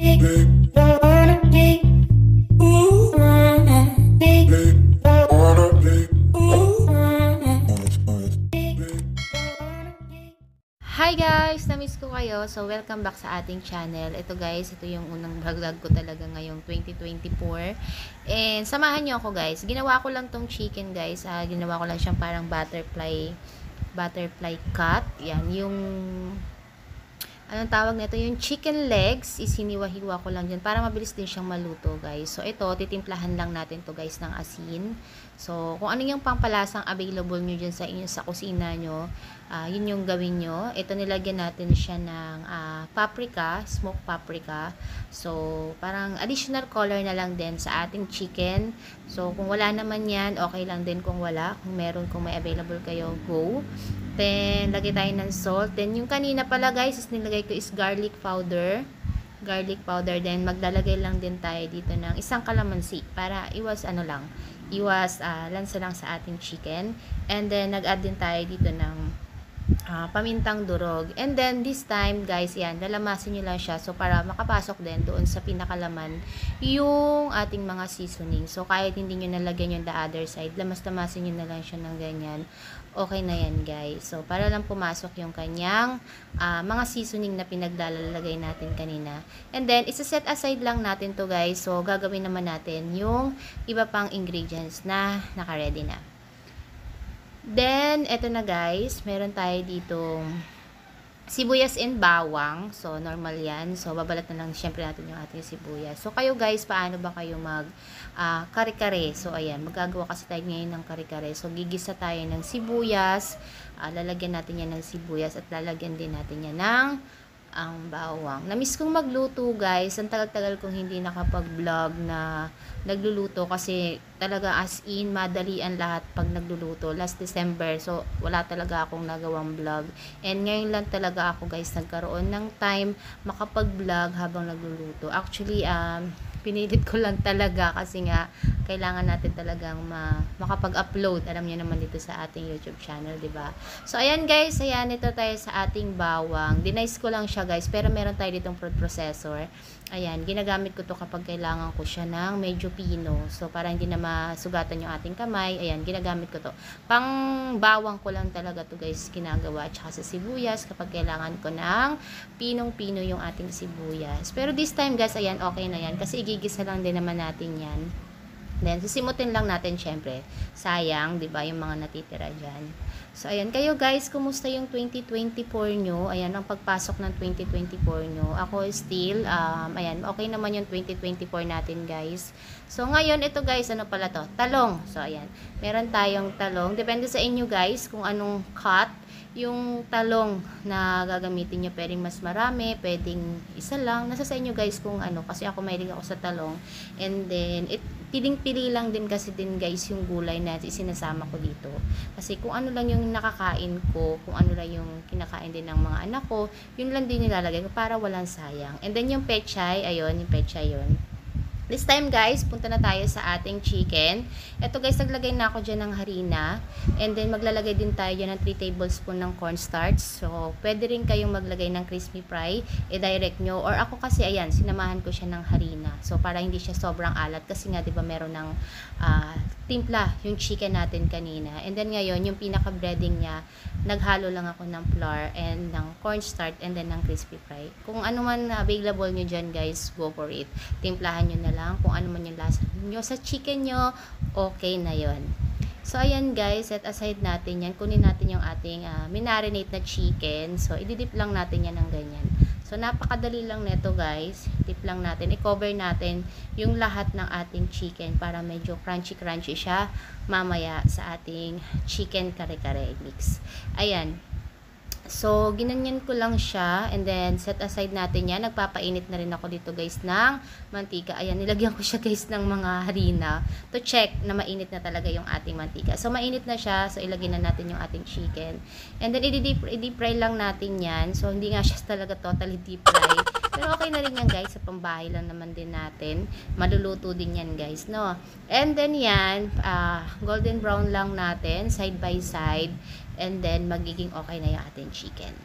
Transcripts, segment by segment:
Hi guys! Na-miss ko kayo. So, welcome back sa ating channel. Ito guys, ito yung unang vlog ko talaga ngayong 2024. And samahan nyo ako guys. Ginawa ko lang tong chicken guys. Ginawa ko lang siyang parang butterfly cut. Yan, yung anong tawag nito? Yung chicken legs, isiniwa-hiwa ko lang dyan para mabilis din siyang maluto, guys. So, ito, titimplahan lang natin to guys, ng asin. So, kung ano yung pampalasang available nyo dyan sa kusina nyo, yun yung gawin nyo. Ito, nilagyan natin siya ng paprika, smoked paprika. So, parang additional color na lang din sa ating chicken. So, kung wala naman yan, okay lang din kung wala. Kung may available kayo, go. Then, lagay tayo ng salt. Then, yung kanina pala guys, nilagay ko is garlic powder. Then, maglalagay lang din tayo dito ng isang kalamansi para iwas lansa lang sa ating chicken. And then, nag-add din tayo dito ng pamintang durog. And then, this time, guys, yan, lalamasin nyo lang siya. So, para makapasok din doon sa pinakalaman yung ating mga seasoning. So, kahit hindi nyo nalagyan yung the other side, lamas-lamasin nyo na lang siya ng ganyan. Okay na yan, guys. So, para lang pumasok yung kanyang mga seasoning na pinaglalagay natin kanina. And then, isa-set aside lang natin to guys. So, gagawin naman natin yung iba pang ingredients na naka-ready na. Then, eto na guys, meron tayo ditong sibuyas and bawang. So, normal yan. So, babalat na lang syempre natin yung ating sibuyas. So, kayo guys, paano ba kayo kare-kare? So, ayan, magagawa kasi tayo ngayon ng kare-kare. So, gigisa tayo ng sibuyas. Lalagyan natin yan ng sibuyas at lalagyan din natin yan ng bawang. Namiss kong magluto guys. Ang tagal-tagal kong hindi nakapag-vlog na nagluluto kasi talaga as in madalian lahat pag nagluluto. Last December, so wala talaga akong nagawang vlog. And ngayon lang talaga ako guys nagkaroon ng time makapag-vlog habang nagluluto. Actually, pinilit ko lang talaga kasi nga kailangan natin talagang makapag-upload. Alam niyo naman dito sa ating YouTube channel, 'di ba? So ayan guys, ayan ito tayo sa ating bawang. Dinice ko lang siya guys, pero meron tayo ditong food processor. Ayan, ginagamit ko to kapag kailangan ko siya ng medyo pino. So para hindi na masugatan yung ating kamay, ayan, ginagamit ko to. Pang bawang ko lang talaga to guys ginagawa, tsaka sa sibuyas kapag kailangan ko ng pinong-pino yung ating sibuyas. Pero this time guys, ayan, okay na yan kasi igigisa lang din naman natin yan. Then, sisimutin lang natin syempre. Sayang, di ba, yung mga natitira dyan. So, ayan. Kayo guys, kumusta yung 2024 nyo? Ayan, ang pagpasok ng 2024 nyo. Ako still, ayan, okay naman yung 2024 natin guys. So, ngayon, ito guys, ano pala to? Talong. So, ayan. Meron tayong talong. Depende sa inyo guys kung anong cut yung talong na gagamitin nyo. Pwedeng mas marami, pwedeng isa lang. Nasa sa inyo guys kung ano. Kasi ako mahilig ako sa talong. And then, piling-pili lang din kasi din guys yung gulay na isinasama ko dito. Kasi kung ano lang yung nakakain ko, kung ano lang yung kinakain din ng mga anak ko, yun lang din nilalagay ko para walang sayang. And then yung pechay, ayun, yung pechay yun. This time guys, punta na tayo sa ating chicken. Ito guys, naglagay na ako dyan ng harina. And then maglalagay din tayo dyan ng 3 tablespoon ng cornstarch. So, pwede rin kayong maglagay ng crispy fry. I-direct nyo. Or ako kasi, ayan, sinamahan ko siya ng harina. So, para hindi siya sobrang alat. Kasi nga, di ba, meron ng timpla yung chicken natin kanina. And then ngayon, yung pinaka-breading niya, naghalo lang ako ng flour and ng cornstarch and then ng crispy fry. Kung ano man available nyo dyan guys, go for it. Timplahan nyo na lang kung ano man yung lasa nyo sa chicken nyo, okay na yon. So ayan guys, set aside natin yan. Kunin natin yung ating minarinate na chicken. So ididip lang natin yan ng ganyan. So napakadali lang neto guys. Dip lang natin, i-cover natin yung lahat ng ating chicken para medyo crunchy siya mamaya sa ating chicken kare-kare mix. Ayan. So, ginanyan ko lang siya and then set aside natin yan. Nagpapainit na rin ako dito guys ng mantika. Ayan, nilagyan ko siya guys ng mga harina to check na mainit na talaga yung ating mantika. So, mainit na siya. So, ilagay na natin yung ating chicken. And then, i-deep fry lang natin yan. So, hindi nga siya talaga totally deep fry. Pero okay na rin yan guys. Sa pambahay lang naman din natin. Maluluto din yan guys, no? And then yan, golden brown lang natin, side by side. And then, magiging okay na yung ating chicken.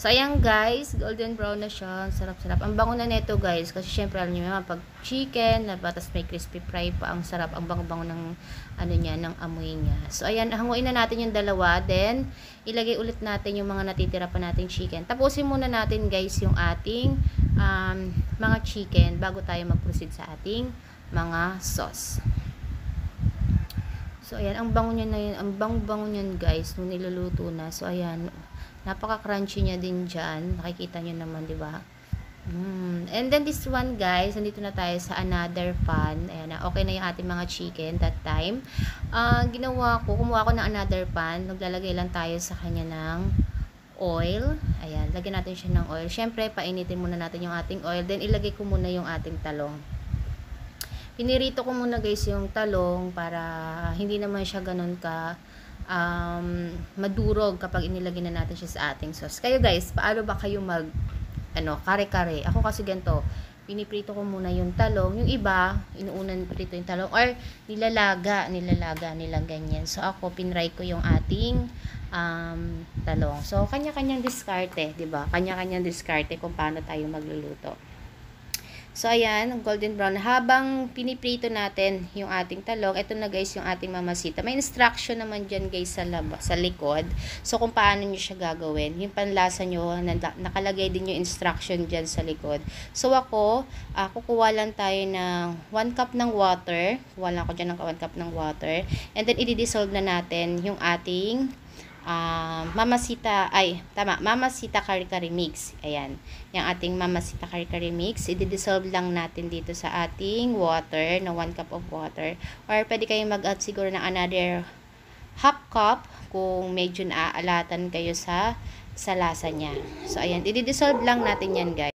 So, ayan guys, golden brown na siya. Sarap-sarap. Ang bango na neto guys. Kasi syempre, alam niyo naman, pag chicken, tapos may crispy fry pa, ang sarap. Ang bango-bango ng, ano niya, ng amoy niya. So, ayan, hanguin na natin yung dalawa. Then, ilagay ulit natin yung mga natitira pa nating chicken. Tapusin muna natin guys yung ating mga chicken bago tayo mag-proceed sa ating mga sauce. So, ayan, ang bango niya na yun. Ang bango-bango niyan guys, nung niluluto na. So, ayan, napaka-crunchy niya din dyan. Nakikita niyo naman, di ba? And then this one, guys, nandito na tayo sa another pan. Ayan na, okay na yung ating mga chicken that time. Ginawa ko, kumuha ko ng another pan. Naglalagay lang tayo sa kanya ng oil. Ayan, lagyan natin siya ng oil. Syempre, painitin muna natin yung ating oil. Then, ilagay ko muna yung ating talong. Pinirito ko muna, guys, yung talong para hindi naman siya ganun ka madurog kapag inilagay na natin siya sa ating sauce. Kayo guys, paano ba kayo mag kare-kare? Ako kasi ganito, piniprito ko muna yung talong. Yung iba, inuunan prito yung talong or nilalaga nila ganyan. So ako, pinry ko yung ating talong. So kanya-kanyang diskarte, 'di ba? Kanya-kanyang diskarte kung paano tayo magluluto. So, ayan, golden brown. Habang piniprito natin yung ating talong, ito na guys yung ating mamasita. May instruction naman dyan guys sa likod. So, kung paano nyo siya gagawin. Yung panlasa nyo, nakalagay din yung instruction dyan sa likod. So, ako, kukuha lang tayo ng 1 cup ng water. Kukuha lang ako dyan ng 1 cup ng water. And then, i-dissolve na natin yung ating mamasita kari-kari mix. Ayan, yung ating mamasita kari-kari mix, i-dissolve lang natin dito sa ating water, na 1 cup of water, or pwede kayong mag-add siguro ng another half cup kung medyo naaalatan kayo sa lasa niya. So ayan, i-dissolve lang natin yan guys.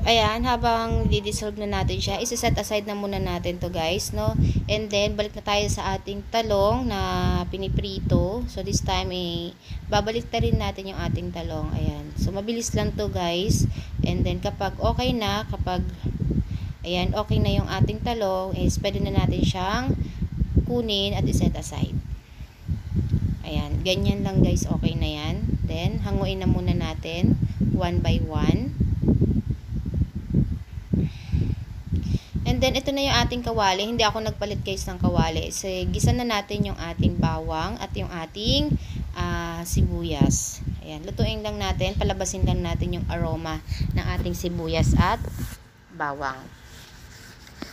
Ayan, habang di-dissolve na natin siya, isa-set aside na muna natin to guys, no? And then, balik na tayo sa ating talong na piniprito. So, this time, babalik na rin natin yung ating talong. Ayan. So, mabilis lang to guys. And then, kapag okay na, ayan, okay na yung ating talong, pwede na natin siyang kunin at iset aside. Ayan, ganyan lang guys, okay na yan. Then, hanguin na muna natin, one by one. And then, ito na yung ating kawali. Hindi ako nagpalit guys ng kawali. So, gisa na natin yung ating bawang at yung ating sibuyas. Ayan, lutuin lang natin, palabasin lang natin yung aroma ng ating sibuyas at bawang.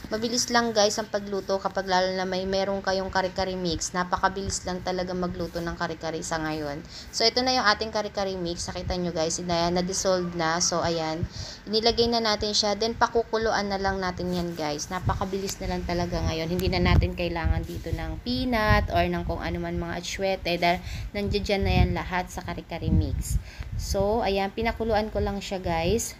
Mabilis lang guys ang pagluto kapag lalo na meron kayong kare-kare mix. Napakabilis lang talaga magluto ng kare-kare sa ngayon. So, ito na yung ating kare-kare mix. Nakita nyo guys, na-dissolve na. So, ayan. Inilagay na natin siya. Then, pakukuluan na lang natin yan guys. Napakabilis na lang talaga ngayon. Hindi na natin kailangan dito ng peanut or ng kung ano man mga atsuete. Dahil nandiyan na yan lahat sa kare-kare mix. So, ayan. Pinakuluan ko lang siya guys.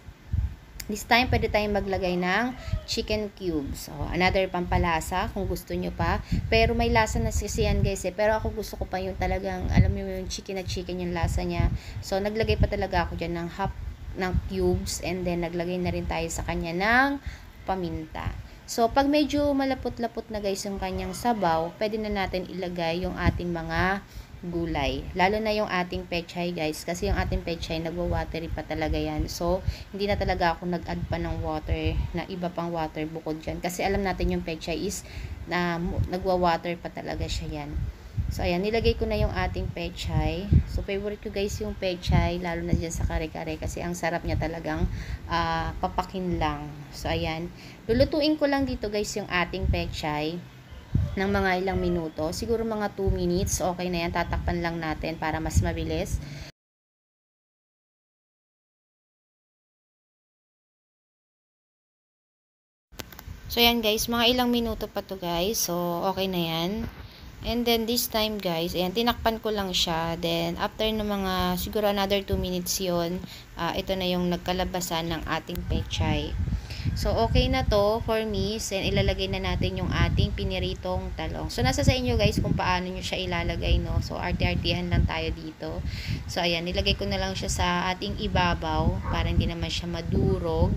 This time, pwede tayong maglagay ng chicken cubes. So, another pampalasa kung gusto nyo pa. Pero may lasa na kasi yan guys eh. Pero ako gusto ko pa yung talagang, alam mo yung chicken na chicken yung lasa niya. So, naglagay pa talaga ako dyan ng half ng cubes. And then, naglagay na rin tayo sa kanya ng paminta. So, pag medyo malapot-lapot na guys yung kanyang sabaw, pwede na natin ilagay yung ating mga gulay. Lalo na yung ating pechay guys. Kasi yung ating pechay, nagwa-watery pa talaga yan. So, hindi na talaga ako nag-add pa ng water, na iba pang water bukod dyan. Kasi alam natin yung pechay is na nagwa-water pa talaga siya yan. So, ayan, nilagay ko na yung ating pechay. So, favorite ko guys yung pechay, lalo na dyan sa kare-kare. Kasi ang sarap niya talagang papakin lang. So, ayan. Lulutuin ko lang dito guys yung ating pechay ng mga ilang minuto. Siguro mga 2 minutes. Okay na yan. Tatakpan lang natin para mas mabilis. So, yan guys. Mga ilang minuto pa to guys. So, okay na yan. And then, this time guys, ayan, tinakpan ko lang siya. Then, after ng mga, siguro another 2 minutes yun, ito na yung nagkalabasan ng ating pechay. So, okay na to for me. So, ilalagay na natin yung ating piniritong talong. So, nasa sa inyo guys kung paano nyo siya ilalagay, no? So, arte-artehan lang tayo dito. So, ayan, nilagay ko na lang siya sa ating ibabaw para hindi naman siya madurog.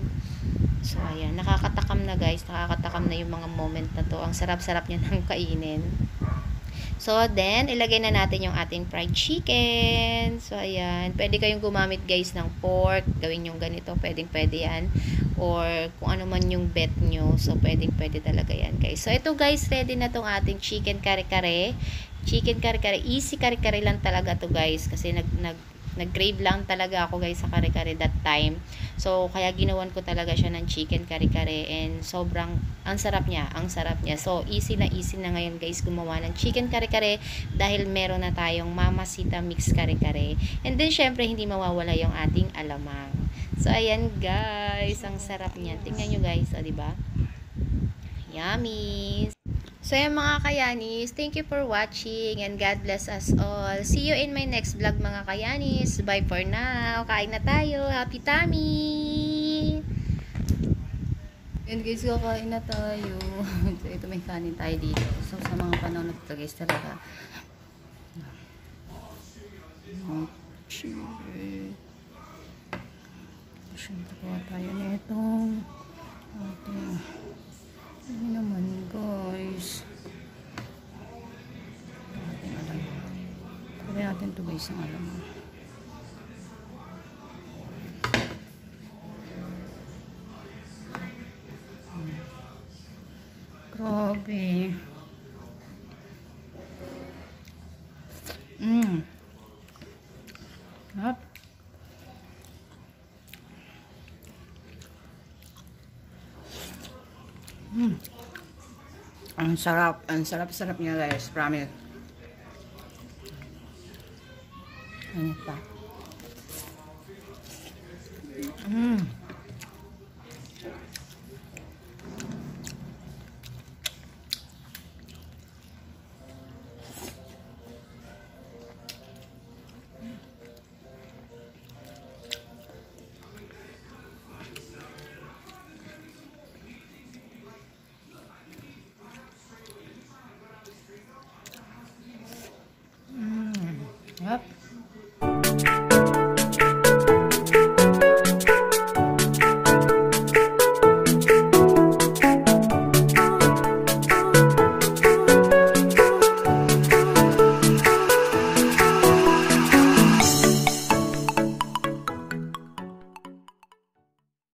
So, ayan, nakakatakam na guys. Nakakatakam na yung mga moment na to. Ang sarap-sarap niya ng kainin. So, then, ilagay na natin yung ating fried chicken. So, ayan. Pwede kayong gumamit, guys, ng pork. Gawin yung ganito. Pwede yan. Or, kung ano man yung bet nyo. So, pwede talaga yan, guys. So, ito, guys, ready na tong ating chicken kare-kare. Chicken kare-kare. Easy kare-kare lang talaga to, guys. Kasi, nag-crave lang talaga ako, guys, sa kare-kare that time. So, kaya ginawan ko talaga siya ng chicken kare-kare, and sobrang, ang sarap niya. So, easy na ngayon, guys, gumawa ng chicken kare-kare dahil meron na tayong Mamacita mix kare-kare. And then, syempre, hindi mawawala yung ating alamang. So, ayan, guys, ang sarap niya. Tingnan nyo, guys, diba? Yummy! So, yung mga kayanis, thank you for watching and God bless us all. See you in my next vlog, mga kayanis. Bye for now. Kain na tayo. Happy tummy! And guys, kakain na tayo. So, ito may kanin tayo dito. So, sa mga panahon na ito, guys, talaga. Siyempre, tayo na itong ating hindi naman, guys. Ating alam. Pwede natin ito, guys, ang alam. Grabe. Hap. Ang sarap niya, guys, promise. Ano pa?